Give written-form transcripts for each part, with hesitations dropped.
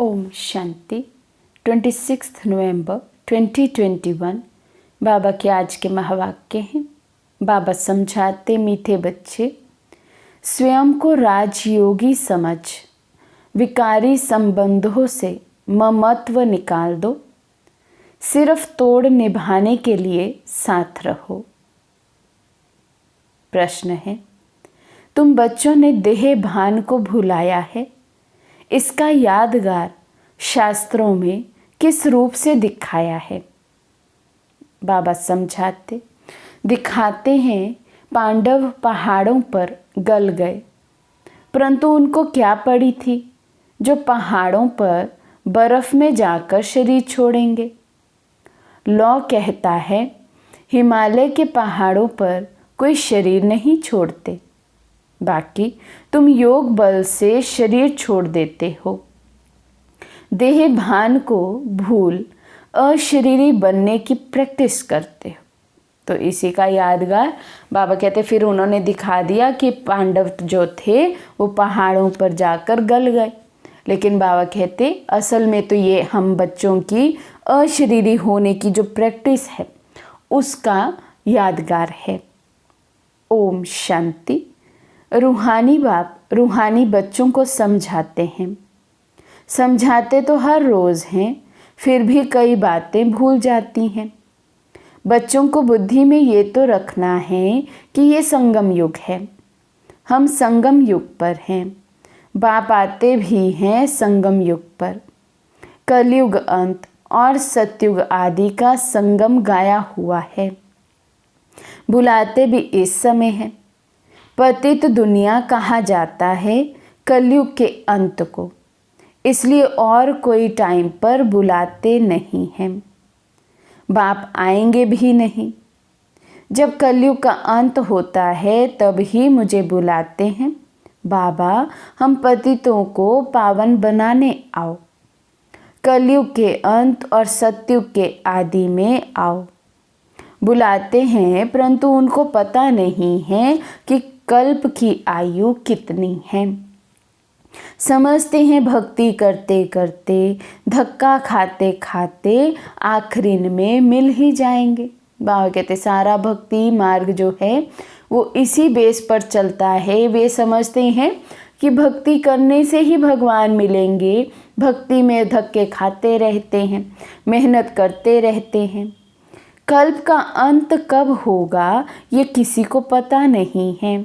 ओम शांति। 26 नवंबर 2021 बाबा के आज के महावाक्य हैं। बाबा समझाते, मीठे बच्चे, स्वयं को राजयोगी समझ विकारी संबंधों से ममत्व निकाल दो, सिर्फ तोड़ निभाने के लिए साथ रहो। प्रश्न है, तुम बच्चों ने देह भान को भुलाया है, इसका यादगार शास्त्रों में किस रूप से दिखाया है? बाबा समझाते, दिखाते हैं पांडव पहाड़ों पर गल गए, परंतु उनको क्या पड़ी थी जो पहाड़ों पर बर्फ में जाकर शरीर छोड़ेंगे। लौ कहता है, हिमालय के पहाड़ों पर कोई शरीर नहीं छोड़ते, बाकी तुम योग बल से शरीर छोड़ देते हो। देह भान को भूल अशरीरी बनने की प्रैक्टिस करते हो। तो इसी का यादगार बाबा कहते, फिर उन्होंने दिखा दिया कि पांडव जो थे वो पहाड़ों पर जाकर गल गए, लेकिन बाबा कहते असल में तो ये हम बच्चों की अशरीरी होने की जो प्रैक्टिस है उसका यादगार है। ओम शांति। रूहानी बाप रूहानी बच्चों को समझाते हैं। समझाते तो हर रोज़ हैं, फिर भी कई बातें भूल जाती हैं। बच्चों को बुद्धि में ये तो रखना है कि ये संगम युग है, हम संगम युग पर हैं। बाप आते भी हैं संगम युग पर। कलयुग अंत और सतयुग आदि का संगम गाया हुआ है। बुलाते भी इस समय है। पतित दुनिया कहा जाता है कलयुग के अंत को, इसलिए और कोई टाइम पर बुलाते नहीं हैं। बाप आएंगे भी नहीं। जब कलयुग का अंत होता है तब ही मुझे बुलाते हैं, बाबा हम पतितों को पावन बनाने आओ। कलयुग के अंत और सतयुग के आदि में आओ। बुलाते हैं, परंतु उनको पता नहीं है कि कल्प की आयु कितनी है। समझते हैं भक्ति करते करते, धक्का खाते खाते आखिरी में मिल ही जाएंगे। बाबा कहते सारा भक्ति मार्ग जो है वो इसी बेस पर चलता है। वे समझते हैं कि भक्ति करने से ही भगवान मिलेंगे। भक्ति में धक्के खाते रहते हैं, मेहनत करते रहते हैं। कल्प का अंत कब होगा ये किसी को पता नहीं है।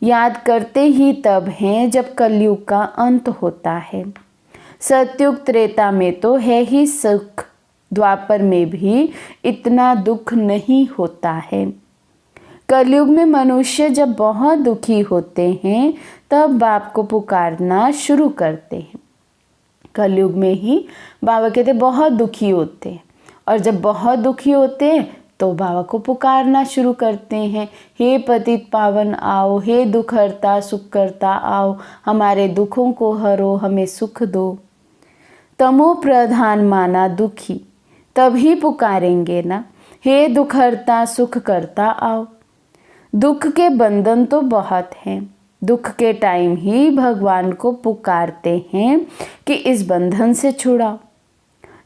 याद करते ही तब हैं जब कलयुग का अंत होता है। सतयुग त्रेता में तो है ही सुख, द्वापर में भी इतना दुख नहीं होता है। कलयुग में मनुष्य जब बहुत दुखी होते हैं तब बाप को पुकारना शुरू करते हैं। कलयुग में ही बाबा कहते बहुत दुखी होते हैं, और जब बहुत दुखी होते हैं तो बाबा को पुकारना शुरू करते हैं, हे पतित पावन आओ, हे दुख हरता सुख करता आओ, हमारे दुखों को हरो, हमें सुख दो। तमो प्रधान माना दुखी, तभी पुकारेंगे ना, हे दुख हरता सुख करता आओ। दुख के बंधन तो बहुत हैं, दुख के टाइम ही भगवान को पुकारते हैं कि इस बंधन से छुड़ाओ।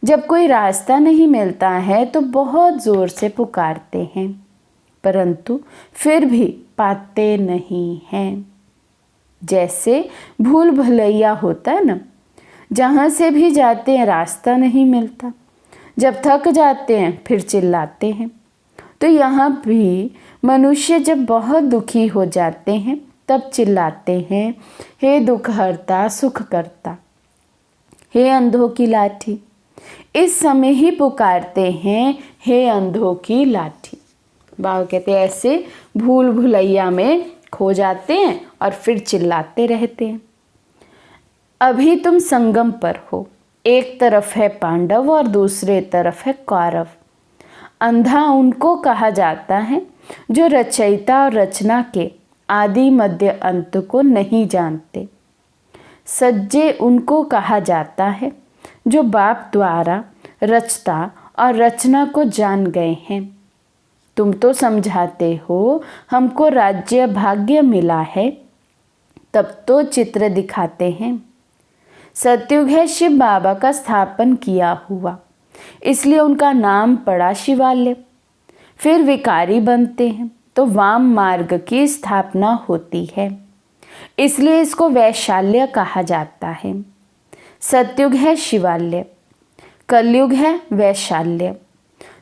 जब कोई रास्ता नहीं मिलता है तो बहुत ज़ोर से पुकारते हैं, परंतु फिर भी पाते नहीं हैं। जैसे भूल भुलैया होता है ना, जहाँ से भी जाते हैं रास्ता नहीं मिलता, जब थक जाते हैं फिर चिल्लाते हैं। तो यहाँ भी मनुष्य जब बहुत दुखी हो जाते हैं तब चिल्लाते हैं, हे दुख हरता सुख करता, हे अंधों की लाठी। इस समय ही पुकारते हैं, हे अंधों की लाठी। बाबा कहते हैं ऐसे भूल भुलैया में खो जाते हैं और फिर चिल्लाते रहते हैं। अभी तुम संगम पर हो, एक तरफ है पांडव और दूसरे तरफ है कौरव। अंधा उनको कहा जाता है जो रचयिता और रचना के आदि मध्य अंत को नहीं जानते। सज्जे उनको कहा जाता है जो बाप द्वारा रचता और रचना को जान गए हैं। तुम तो समझाते हो हमको राज्य भाग्य मिला है, तब तो चित्र दिखाते हैं। सतयुग है शिव बाबा का स्थापन किया हुआ, इसलिए उनका नाम पड़ा शिवालय। फिर विकारी बनते हैं तो वाम मार्ग की स्थापना होती है, इसलिए इसको वैशाल्य कहा जाता है। सतयुग है शिवालय, कलयुग है वैशाल्य।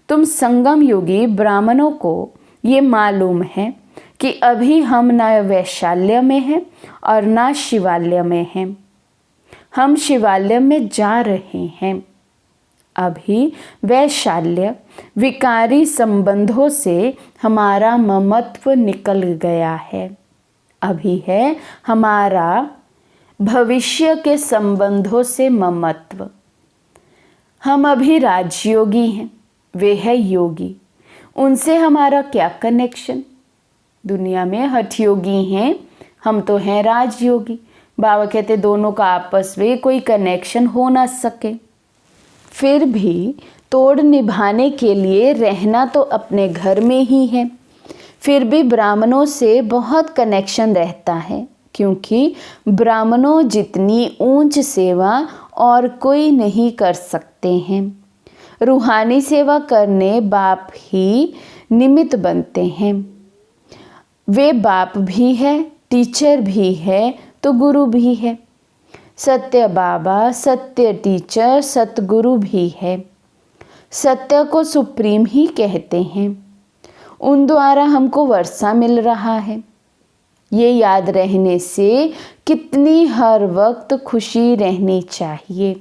तुम संगम युगी ब्राह्मणों को ये मालूम है कि अभी हम न वैशाल्य में हैं और न शिवालय में हैं। हम शिवालय में जा रहे हैं। अभी वैशाल्य विकारी संबंधों से हमारा ममत्व निकल गया है। अभी है हमारा भविष्य के संबंधों से ममत्व। हम अभी राजयोगी हैं, वे है योगी। उनसे हमारा क्या कनेक्शन? दुनिया में हठयोगी हैं, हम तो हैं राजयोगी। बाबा कहते दोनों का आपस में कोई कनेक्शन हो ना सके। फिर भी तोड़ निभाने के लिए रहना तो अपने घर में ही है। फिर भी ब्राह्मणों से बहुत कनेक्शन रहता है, क्योंकि ब्राह्मणों जितनी ऊंच सेवा और कोई नहीं कर सकते हैं। रूहानी सेवा करने बाप ही निमित्त बनते हैं। वे बाप भी है, टीचर भी है, तो गुरु भी है। सत्य बाबा, सत्य टीचर, सतगुरु भी है। सत्य को सुप्रीम ही कहते हैं। उन द्वारा हमको वर्षा मिल रहा है। ये याद रहने से कितनी हर वक्त खुशी रहनी चाहिए।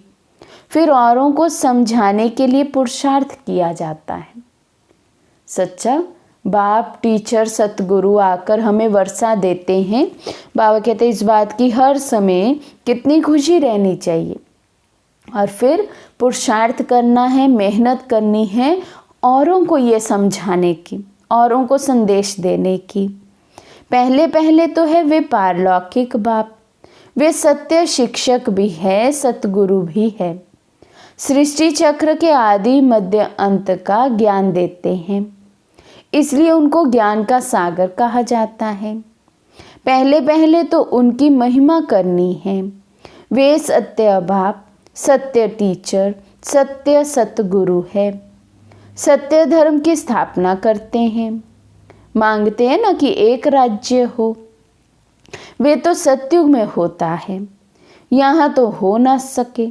फिर औरों को समझाने के लिए पुरुषार्थ किया जाता है। सच्चा बाप, टीचर, सतगुरु आकर हमें वर्षा देते हैं। बाबा कहते हैं इस बात की हर समय कितनी खुशी रहनी चाहिए। और फिर पुरुषार्थ करना है, मेहनत करनी है औरों को ये समझाने की, औरों को संदेश देने की। पहले पहले तो है वे पारलौकिक बाप, वे सत्य शिक्षक भी है, सतगुरु भी है। सृष्टि चक्र के आदि मध्य अंत का ज्ञान देते हैं, इसलिए उनको ज्ञान का सागर कहा जाता है। पहले पहले तो उनकी महिमा करनी है। वे सत्य बाप, सत्य टीचर, सत्य सतगुरु है। सत्य धर्म की स्थापना करते हैं। मांगते हैं ना कि एक राज्य हो। वे तो सतयुग में होता है, यहाँ तो हो ना सके।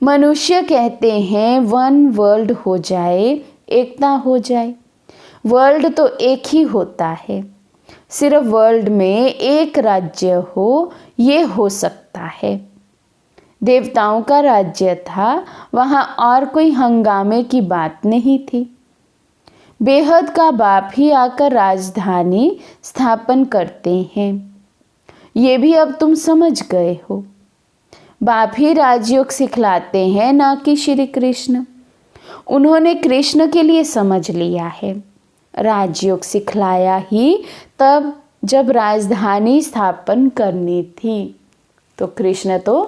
मनुष्य कहते हैं वन वर्ल्ड हो जाए, एकता हो जाए। वर्ल्ड तो एक ही होता है, सिर्फ वर्ल्ड में एक राज्य हो, ये हो सकता है। देवताओं का राज्य था, वहाँ और कोई हंगामे की बात नहीं थी। बेहद का बाप ही आकर राजधानी स्थापन करते हैं। ये भी अब तुम समझ गए हो। बाप ही राजयोग सिखलाते हैं, ना कि श्री कृष्ण। उन्होंने कृष्ण के लिए समझ लिया है। राजयोग सिखलाया ही तब जब राजधानी स्थापन करनी थी। तो कृष्ण तो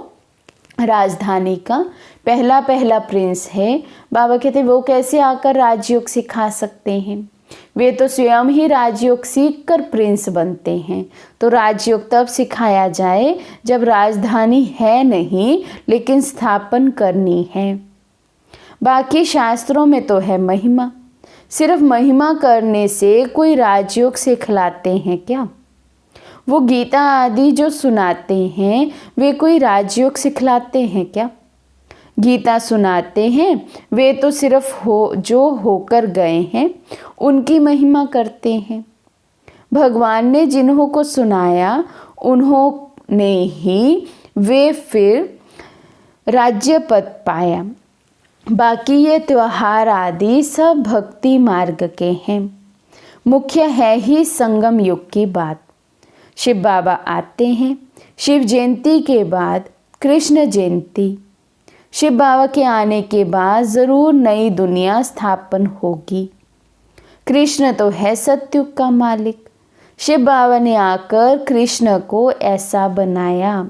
राजधानी का पहला पहला प्रिंस है। बाबा कहते वो कैसे आकर राजयोग सिखा सकते हैं? वे तो स्वयं ही राजयोग सीख कर प्रिंस बनते हैं। तो राजयोग तब सिखाया जाए जब राजधानी है नहीं, लेकिन स्थापन करनी है। बाकी शास्त्रों में तो है महिमा। सिर्फ महिमा करने से कोई राजयोग सिखलाते हैं क्या? वो गीता आदि जो सुनाते हैं, वे कोई राजयोग सिखलाते हैं क्या? गीता सुनाते हैं, वे तो सिर्फ जो होकर गए हैं उनकी महिमा करते हैं। भगवान ने जिन्हों को सुनाया उन्होंने ही वे फिर राज्य पद पाया। बाकी ये त्योहार आदि सब भक्ति मार्ग के हैं। मुख्य है ही संगम युग की बात। शिव बाबा आते हैं, शिव जयंती के बाद कृष्ण जयंती। शिव बाबा के आने के बाद ज़रूर नई दुनिया स्थापन होगी। कृष्ण तो है सतयुग का मालिक। शिव बाबा ने आकर कृष्ण को ऐसा बनाया।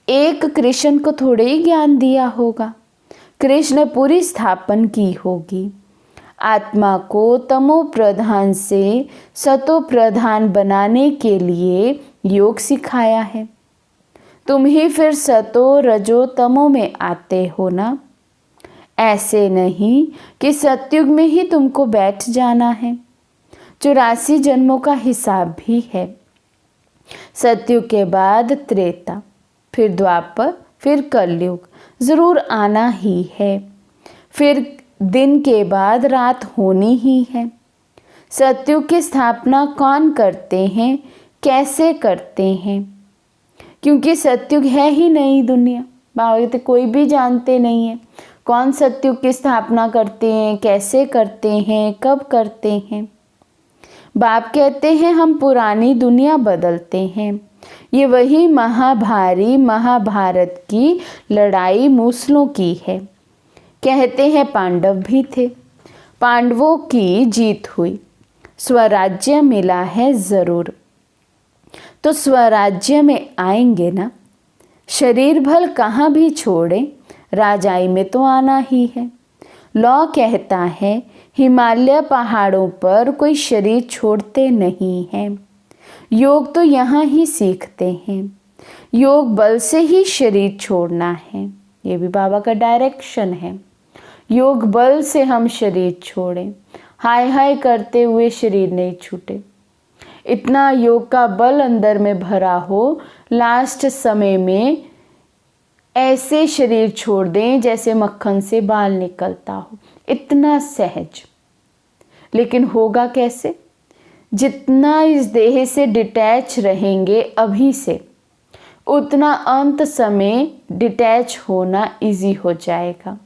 एक कृष्ण को थोड़े ही ज्ञान दिया होगा, कृष्ण पूरी स्थापन की होगी। आत्मा को तमो प्रधान से सतो प्रधान बनाने के लिए योग सिखाया है। तुम ही फिर सतो रजो तमो में आते हो ना। ऐसे नहीं कि सतयुग में ही तुमको बैठ जाना है, 84 जन्मों का हिसाब भी है। सतयुग के बाद त्रेता, फिर द्वापर, फिर कलयुग ज़रूर आना ही है। फिर दिन के बाद रात होनी ही है। सतयुग की स्थापना कौन करते हैं, कैसे करते हैं? क्योंकि सतयुग है ही नई दुनिया। बाबा तो कोई भी जानते नहीं है कौन सतयुग की स्थापना करते हैं, कैसे करते हैं, कब करते हैं। बाप कहते हैं हम पुरानी दुनिया बदलते हैं। ये वही महाभारी महाभारत की लड़ाई मूसलों की है। कहते हैं पांडव भी थे, पांडवों की जीत हुई, स्वराज्य मिला है ज़रूर। तो स्वराज्य में आएंगे ना। शरीर भल कहाँ भी छोड़े, राजाई में तो आना ही है। लौ कहता है हिमालय पहाड़ों पर कोई शरीर छोड़ते नहीं हैं। योग तो यहाँ ही सीखते हैं। योग बल से ही शरीर छोड़ना है। ये भी बाबा का डायरेक्शन है। योग बल से हम शरीर छोड़ें। हाय हाय करते हुए शरीर नहीं छूटे। इतना योग का बल अंदर में भरा हो, लास्ट समय में ऐसे शरीर छोड़ दें जैसे मक्खन से बाल निकलता हो, इतना सहज। लेकिन होगा कैसे? जितना इस देह से डिटैच रहेंगे अभी से, उतना अंत समय डिटैच होना इजी हो जाएगा।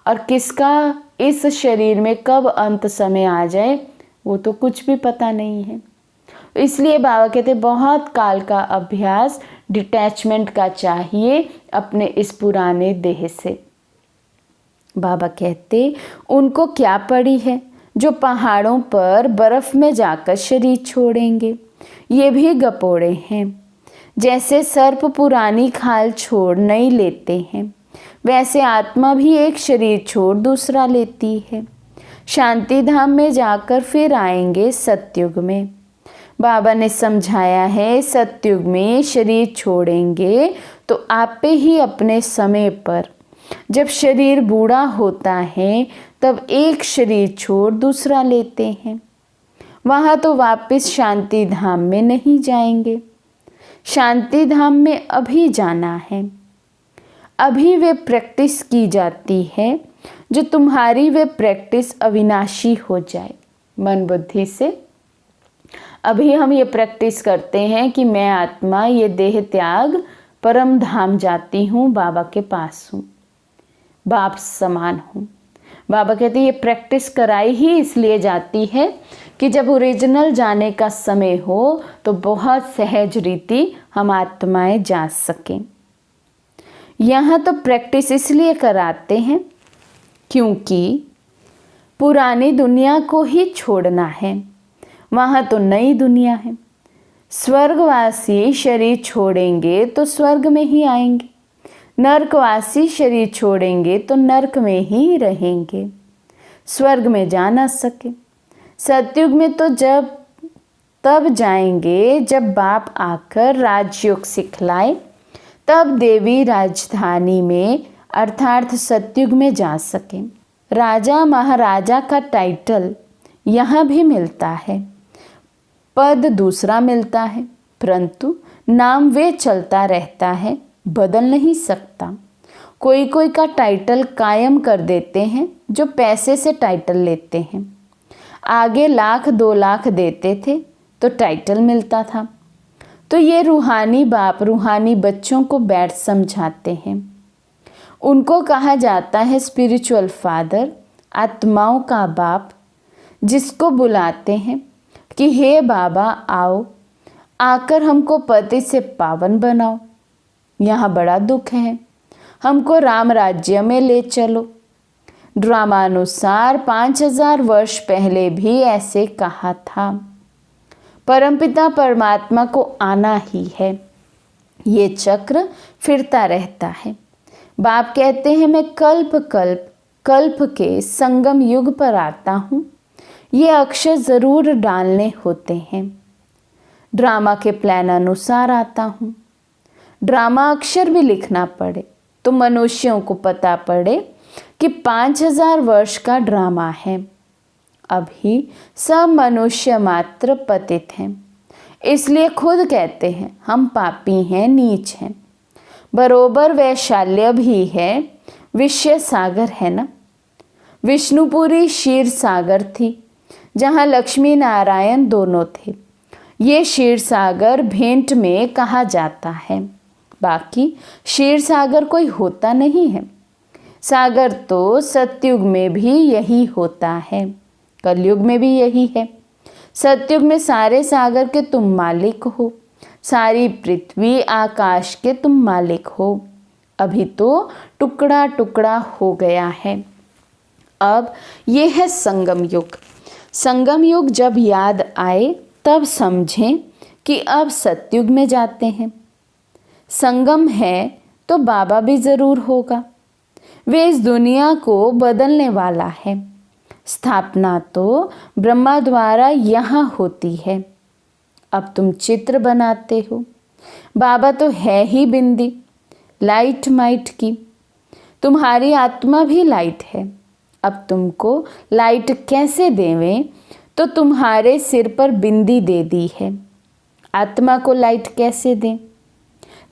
और किसका इस शरीर में कब अंत समय आ जाए वो तो कुछ भी पता नहीं है। इसलिए बाबा कहते बहुत काल का अभ्यास डिटैचमेंट का चाहिए अपने इस पुराने देह से। बाबा कहते उनको क्या पड़ी है जो पहाड़ों पर बर्फ में जाकर शरीर छोड़ेंगे। ये भी गपोड़े हैं। जैसे सर्प पुरानी खाल छोड़ नहीं लेते हैं, वैसे आत्मा भी एक शरीर छोड़ दूसरा लेती है। शांति धाम में जाकर फिर आएंगे सतयुग में। बाबा ने समझाया है सतयुग में शरीर छोड़ेंगे तो आप पे ही अपने समय पर, जब शरीर बूढ़ा होता है तब एक शरीर छोड़ दूसरा लेते हैं। वहाँ तो वापस शांति धाम में नहीं जाएंगे। शांति धाम में अभी जाना है। अभी वे प्रैक्टिस की जाती है जो तुम्हारी वे प्रैक्टिस अविनाशी हो जाए मन बुद्धि से। अभी हम ये प्रैक्टिस करते हैं कि मैं आत्मा ये देह त्याग परम धाम जाती हूँ, बाबा के पास हूँ, बाप समान हूँ। बाबा कहते हैं ये प्रैक्टिस कराई ही इसलिए जाती है कि जब ओरिजिनल जाने का समय हो तो बहुत सहज रीति हम आत्माएं जा सकें। यहाँ तो प्रैक्टिस इसलिए कराते हैं क्योंकि पुरानी दुनिया को ही छोड़ना है, वहाँ तो नई दुनिया है। स्वर्गवासी शरीर छोड़ेंगे तो स्वर्ग में ही आएंगे, नरकवासी शरीर छोड़ेंगे तो नरक में ही रहेंगे, स्वर्ग में जा ना सके। सतयुग में तो तब जाएंगे जब बाप आकर राजयोग सिखलाए, तब देवी राजधानी में अर्थात सतयुग में जा सके। राजा महाराजा का टाइटल यहाँ भी मिलता है, पद दूसरा मिलता है, परंतु नाम वे चलता रहता है, बदल नहीं सकता। कोई कोई का टाइटल कायम कर देते हैं जो पैसे से टाइटल लेते हैं। आगे 1,00,000 2,00,000 देते थे तो टाइटल मिलता था। तो ये रूहानी बाप रूहानी बच्चों को बैठ समझाते हैं। उनको कहा जाता है स्पिरिचुअल फादर, आत्माओं का बाप, जिसको बुलाते हैं कि हे बाबा आओ, आकर हमको पति से पावन बनाओ। यहाँ बड़ा दुख है, हमको राम राज्य में ले चलो। ड्रामानुसार 5000 वर्ष पहले भी ऐसे कहा था। परमपिता परमात्मा को आना ही है। ये चक्र फिरता रहता है। बाप कहते हैं मैं कल्प के संगम युग पर आता हूँ। ये अक्षर ज़रूर डालने होते हैं। ड्रामा के प्लान अनुसार आता हूँ। ड्रामा अक्षर भी लिखना पड़े तो मनुष्यों को पता पड़े कि 5000 वर्ष का ड्रामा है। अभी सब मनुष्य मात्र पतित हैं, इसलिए खुद कहते हैं हम पापी हैं, नीच हैं। बरोबर वैशाल्य भी है, विषय सागर है ना। विष्णुपुरी क्षीर सागर थी जहाँ लक्ष्मी नारायण दोनों थे। ये क्षीर सागर भेंट में कहा जाता है, बाकी क्षीर सागर कोई होता नहीं है। सागर तो सतयुग में भी यही होता है, कलयुग में भी यही है। सतयुग में सारे सागर के तुम मालिक हो, सारी पृथ्वी आकाश के तुम मालिक हो। अभी तो टुकड़ा टुकड़ा हो गया है। अब ये है संगम युग। संगम युग जब याद आए तब समझें कि अब सतयुग में जाते हैं। संगम है तो बाबा भी ज़रूर होगा। वे इस दुनिया को बदलने वाला है। स्थापना तो ब्रह्मा द्वारा यहाँ होती है। अब तुम चित्र बनाते हो, बाबा तो है ही बिंदी, लाइट माइट की। तुम्हारी आत्मा भी लाइट है। अब तुमको लाइट कैसे देवें, तो तुम्हारे सिर पर बिंदी दे दी है। आत्मा को लाइट कैसे दें?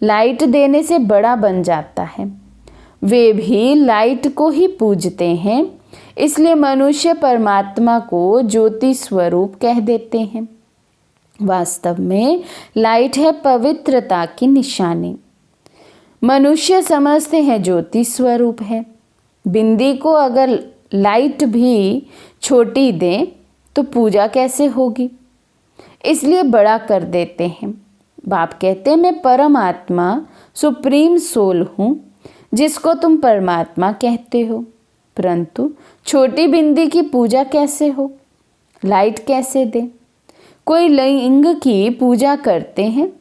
लाइट देने से बड़ा बन जाता है। वे भी लाइट को ही पूजते हैं, इसलिए मनुष्य परमात्मा को ज्योति स्वरूप कह देते हैं। वास्तव में लाइट है पवित्रता की निशानी। मनुष्य समझते हैं ज्योति स्वरूप है। बिंदी को अगर लाइट भी छोटी दें तो पूजा कैसे होगी? इसलिए बड़ा कर देते हैं। बाप कहते हैं मैं परमात्मा सुप्रीम सोल हूँ, जिसको तुम परमात्मा कहते हो। परंतु छोटी बिंदी की पूजा कैसे हो? लाइट कैसे दें? कोई लिंग की पूजा करते हैं।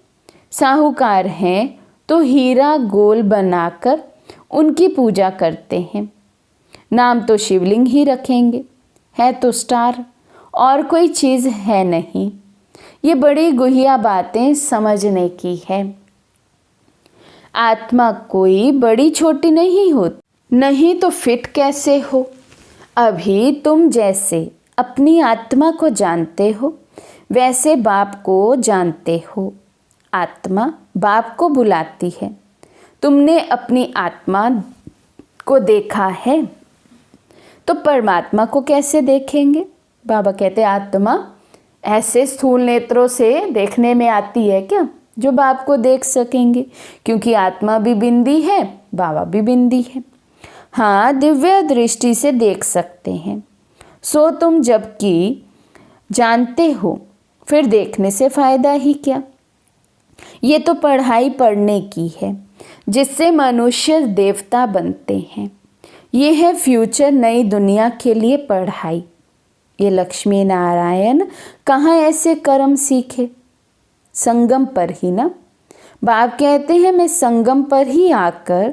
साहूकार हैं तो हीरा गोल बनाकर उनकी पूजा करते हैं। नाम तो शिवलिंग ही रखेंगे, है तो स्टार, और कोई चीज़ है नहीं। ये बड़ी गुहिया बातें समझने की है। आत्मा कोई बड़ी छोटी नहीं होती, नहीं तो फिट कैसे हो? अभी तुम जैसे अपनी आत्मा को जानते हो, वैसे बाप को जानते हो। आत्मा बाप को बुलाती है। तुमने अपनी आत्मा को देखा है तो परमात्मा को कैसे देखेंगे? बाबा कहते आत्मा ऐसे स्थूल नेत्रों से देखने में आती है क्या जो बाप को देख सकेंगे? क्योंकि आत्मा भी बिंदी है, बाबा भी बिंदी है। हाँ, दिव्य दृष्टि से देख सकते हैं। सो तुम जबकि जानते हो, फिर देखने से फ़ायदा ही क्या? ये तो पढ़ाई पढ़ने की है, जिससे मनुष्य देवता बनते हैं। ये है फ्यूचर नई दुनिया के लिए पढ़ाई। ये लक्ष्मी नारायण कहाँ ऐसे कर्म सीखे? संगम पर ही ना। बाप कहते हैं मैं संगम पर ही आकर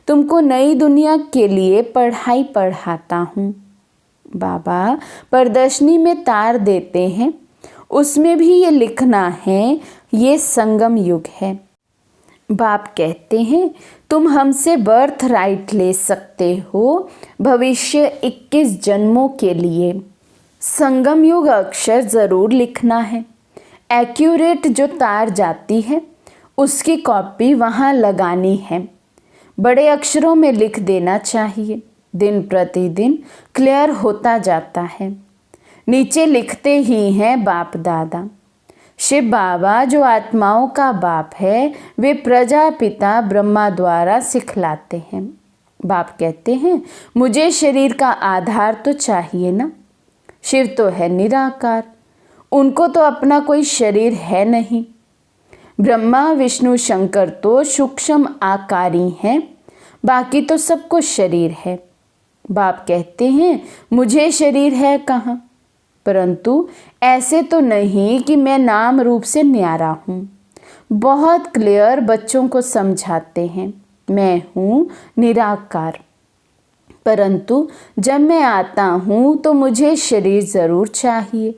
तुमको नई दुनिया के लिए पढ़ाई पढ़ाता हूँ। बाबा प्रदर्शनी में तार देते हैं, उसमें भी ये लिखना है ये संगम युग है। बाप कहते हैं तुम हमसे बर्थ राइट ले सकते हो भविष्य 21 जन्मों के लिए। संगम युग अक्षर ज़रूर लिखना है। एक्यूरेट जो तार जाती है उसकी कॉपी वहाँ लगानी है। बड़े अक्षरों में लिख देना चाहिए। दिन प्रतिदिन क्लियर होता जाता है। नीचे लिखते ही हैं बाप दादा। शिव बाबा जो आत्माओं का बाप है, वे प्रजापिता ब्रह्मा द्वारा सिखलाते हैं। बाप कहते हैं मुझे शरीर का आधार तो चाहिए ना। शिव तो है निराकार, उनको तो अपना कोई शरीर है नहीं। ब्रह्मा विष्णु शंकर तो सूक्ष्म आकारी हैं, बाकी तो सबको शरीर है। बाप कहते हैं मुझे शरीर है कहाँ? परंतु ऐसे तो नहीं कि मैं नाम रूप से न्यारा हूँ। बहुत क्लियर बच्चों को समझाते हैं मैं हूँ निराकार। परंतु जब मैं आता हूँ तो मुझे शरीर ज़रूर चाहिए।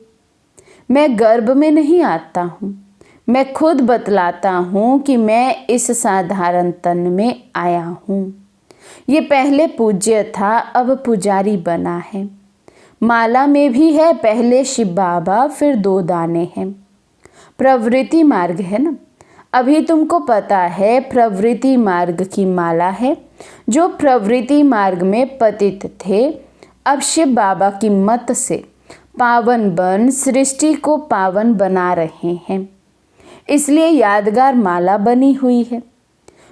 मैं गर्भ में नहीं आता हूँ, मैं खुद बतलाता हूँ कि मैं इस साधारण तन में आया हूँ। ये पहले पूज्य था, अब पुजारी बना है। माला में भी है, पहले शिव बाबा फिर 2 दाने हैं। प्रवृत्ति मार्ग है ना, अभी तुमको पता है प्रवृत्ति मार्ग की माला है। जो प्रवृत्ति मार्ग में पतित थे, अब शिव बाबा की मत से पावन बन सृष्टि को पावन बना रहे हैं। इसलिए यादगार माला बनी हुई है।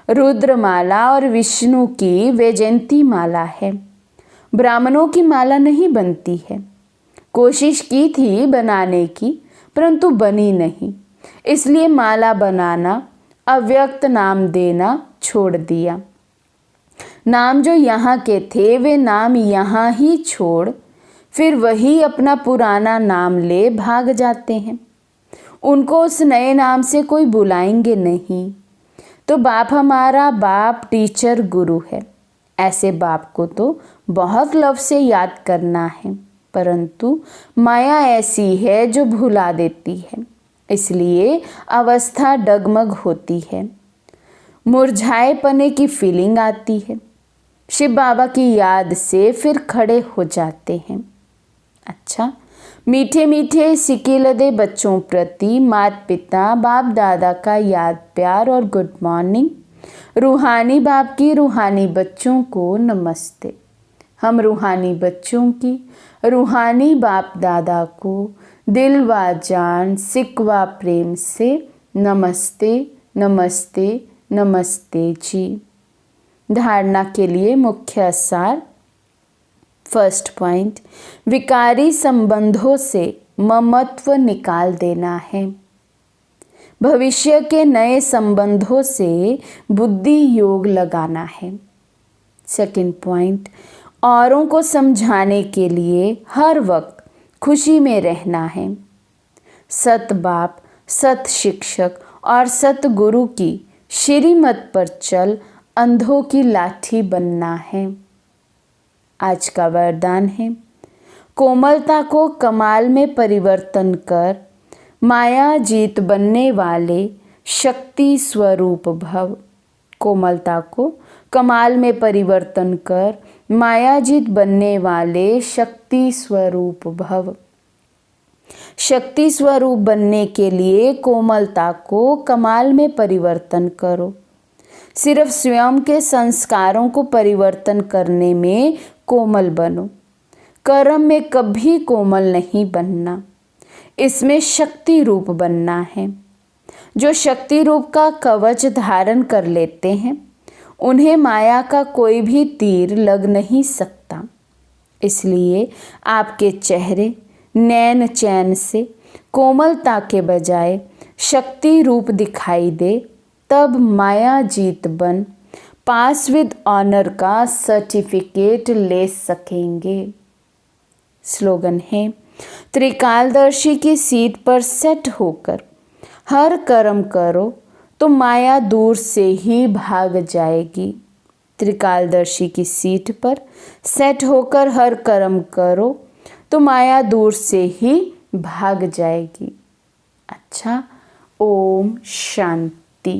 रुद्र माला और विष्णु की वैजयंती माला है। ब्राह्मणों की माला नहीं बनती है। कोशिश की थी बनाने की, परंतु बनी नहीं। इसलिए माला बनाना, अव्यक्त नाम देना छोड़ दिया। नाम जो यहाँ के थे वे नाम यहाँ ही छोड़ फिर वही अपना पुराना नाम ले भाग जाते हैं। उनको उस नए नाम से कोई बुलाएंगे नहीं। तो बाप हमारा बाप टीचर गुरु है। ऐसे बाप को तो बहुत लव से याद करना है, परंतु माया ऐसी है जो भुला देती है। इसलिए अवस्था डगमग होती है, मुरझाए पने की फीलिंग आती है। शिव बाबा की याद से फिर खड़े हो जाते हैं। अच्छा, मीठे मीठे सिकिलदे बच्चों प्रति माता पिता बाप दादा का याद प्यार और गुड मॉर्निंग। रूहानी बाप की रूहानी बच्चों को नमस्ते। हम रूहानी बच्चों की रूहानी बाप दादा को दिल व जान सिक व प्रेम से नमस्ते नमस्ते नमस्ते जी। धारणा के लिए मुख्य सार। फर्स्ट पॉइंट, विकारी संबंधों से ममत्व निकाल देना है। भविष्य के नए संबंधों से बुद्धि योग लगाना है। सेकंड पॉइंट, औरों को समझाने के लिए हर वक्त खुशी में रहना है। सत बाप, सत शिक्षक और सत गुरु की श्रीमत पर चल अंधों की लाठी बनना है। आज का वरदान है, कोमलता को कमाल में परिवर्तन कर माया जीत बनने वाले शक्ति स्वरूप भव। कोमलता को कमाल में परिवर्तन कर माया जीत बनने वाले शक्ति स्वरूप भव। शक्ति स्वरूप बनने के लिए कोमलता को कमाल में परिवर्तन करो। सिर्फ स्वयं के संस्कारों को परिवर्तन करने में कोमल बनो। कर्म में कभी कोमल नहीं बनना, इसमें शक्ति रूप बनना है। जो शक्ति रूप का कवच धारण कर लेते हैं उन्हें माया का कोई भी तीर लग नहीं सकता। इसलिए आपके चेहरे नैन चैन से कोमलता के बजाय शक्ति रूप दिखाई दे, तब माया जीत बन पास विद ऑनर का सर्टिफिकेट ले सकेंगे। स्लोगन है, त्रिकालदर्शी की सीट पर सेट होकर हर कर्म करो तो माया दूर से ही भाग जाएगी। त्रिकालदर्शी की सीट पर सेट होकर हर कर्म करो तो माया दूर से ही भाग जाएगी। अच्छा, ओम शांति।